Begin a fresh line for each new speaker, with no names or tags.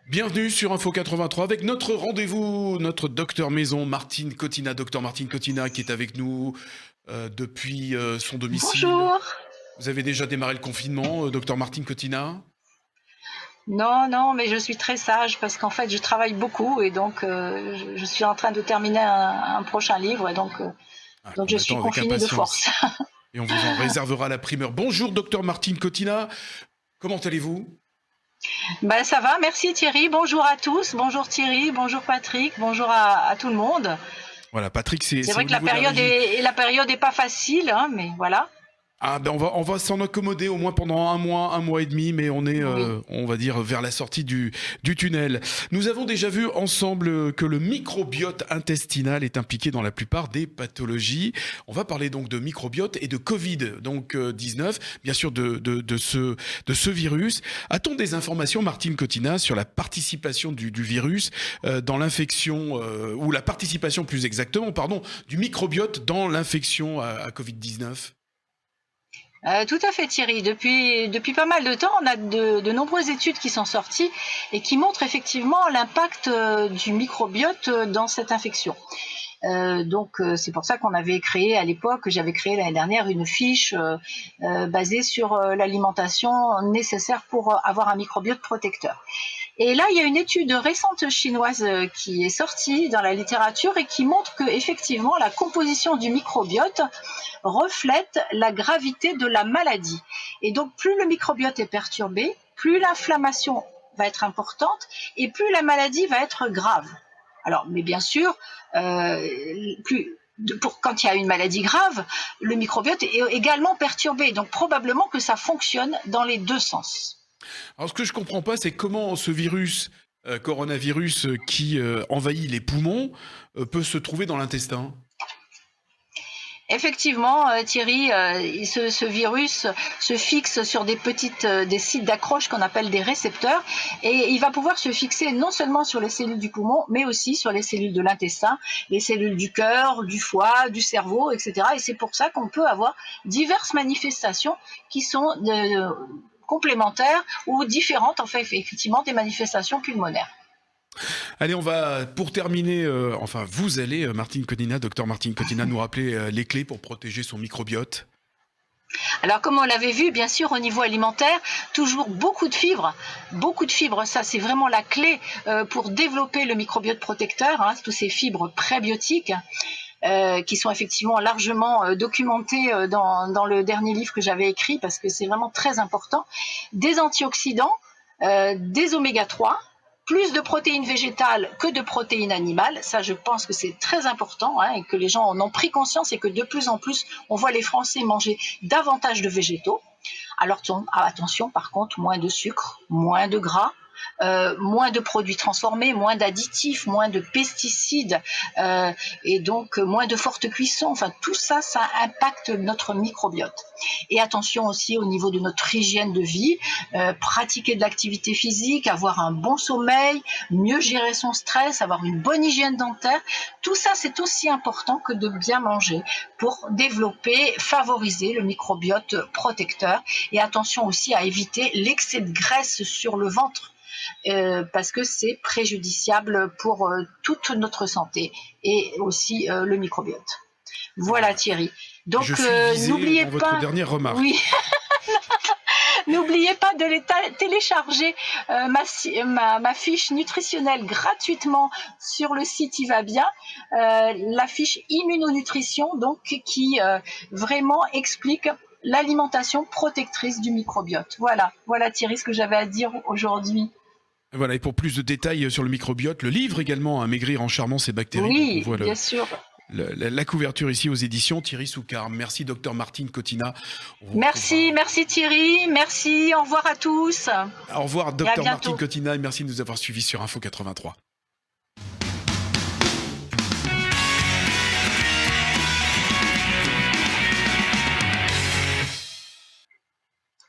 Bienvenue sur Info 83 avec notre rendez-vous, notre docteur maison Martine Cottina, docteur Martine Cottina qui est avec nous depuis son domicile.
Bonjour.
Vous avez déjà démarré le confinement, docteur Martine Cottina?
Non, non, mais je suis très sage parce qu'en fait, je travaille beaucoup et donc je suis en train de terminer un prochain livre et donc
Qu'on
je suis
attend avec
confinée de
impatience.
force.
Et on vous en réservera la primeur. Bonjour docteur Martine Cottina, comment allez-vous?
Ben, ça va, merci Thierry. Bonjour à tous. Bonjour Thierry, bonjour Patrick, bonjour à tout le monde.
Voilà, Patrick,
C'est
c'est
vrai
au
que la
niveau de la
période
régie.
est pas facile, hein, mais voilà.
Ah ben on va s'en accommoder au moins pendant un mois et demi, mais on est,
Oui.
on va dire, vers la sortie du tunnel. Nous avons déjà vu ensemble que le microbiote intestinal est impliqué dans la plupart des pathologies. On va parler donc de microbiote et de Covid, donc 19, bien sûr de ce virus. A-t-on des informations, Martine Cottina, sur la participation du virus dans l'infection, ou la participation plus exactement, pardon, du microbiote dans l'infection à Covid-19?
Tout à fait Thierry. Depuis pas mal de temps, on a de nombreuses études qui sont sorties et qui montrent effectivement l'impact du microbiote dans cette infection. C'est pour ça qu'on avait créé à l'époque, j'avais créé l'année dernière une fiche basée sur l'alimentation nécessaire pour avoir un microbiote protecteur. Et là, il y a une étude récente chinoise qui est sortie dans la littérature et qui montre que effectivement la composition du microbiote reflète la gravité de la maladie. Et donc, plus le microbiote est perturbé, plus l'inflammation va être importante et plus la maladie va être grave. Alors, mais bien sûr, quand il y a une maladie grave, le microbiote est également perturbé. Donc, probablement que ça fonctionne dans les deux sens.
Alors, ce que je comprends pas, c'est comment ce virus, coronavirus, qui envahit les poumons, peut se trouver dans l'intestin.
Effectivement, Thierry, ce virus se fixe sur des sites d'accroche qu'on appelle des récepteurs, et il va pouvoir se fixer non seulement sur les cellules du poumon, mais aussi sur les cellules de l'intestin, les cellules du cœur, du foie, du cerveau, etc. Et c'est pour ça qu'on peut avoir diverses manifestations qui sont complémentaires ou différentes, en fait, effectivement, des manifestations pulmonaires.
Allez, on va, pour terminer, enfin, vous allez, Martine Cottina, docteur Martine Cottina, nous rappeler les clés pour protéger son microbiote.
Alors, comme on l'avait vu, bien sûr, au niveau alimentaire, toujours beaucoup de fibres. Beaucoup de fibres, ça, c'est vraiment la clé pour développer le microbiote protecteur, hein, tous ces fibres prébiotiques. Qui sont effectivement largement documentées dans le dernier livre que j'avais écrit, parce que c'est vraiment très important. Des antioxydants, des oméga 3, plus de protéines végétales que de protéines animales. Ça, je pense que c'est très important, hein, et que les gens en ont pris conscience, et que de plus en plus, on voit les Français manger davantage de végétaux. Alors attention, par contre, moins de sucre, moins de gras, moins de produits transformés, moins d'additifs, moins de pesticides, et donc moins de forte cuisson. Enfin, tout ça, ça impacte notre microbiote. Et attention aussi au niveau de notre hygiène de vie, pratiquer de l'activité physique, avoir un bon sommeil, mieux gérer son stress, avoir une bonne hygiène dentaire. Tout ça, c'est aussi important que de bien manger pour développer, favoriser le microbiote protecteur. Et attention aussi à éviter l'excès de graisse sur le ventre. Parce que c'est préjudiciable pour toute notre santé et aussi le microbiote. Voilà
Voilà.
Thierry.
Et je
Donc
suis visé
n'oubliez
dans votre
pas,
dernière remarque.
oui, n'oubliez pas de télécharger ma fiche nutritionnelle gratuitement sur le site Il va bien, la fiche immunonutrition, donc qui vraiment explique l'alimentation protectrice du microbiote. Voilà Thierry, ce que j'avais à dire aujourd'hui.
Voilà, et pour plus de détails sur le microbiote, le livre également, hein, Maigrir en charmant ses bactéries, dont on
Oui,
voit
bien sûr.
la couverture ici aux éditions Thierry Soucard. Merci, docteur Martine Cottina. On vous
Merci,
retrouvera.
merci Thierry, merci, au revoir à tous
Au revoir,
et à
docteur Martine
bientôt.
Cottina, et merci de nous avoir suivis sur Info 83.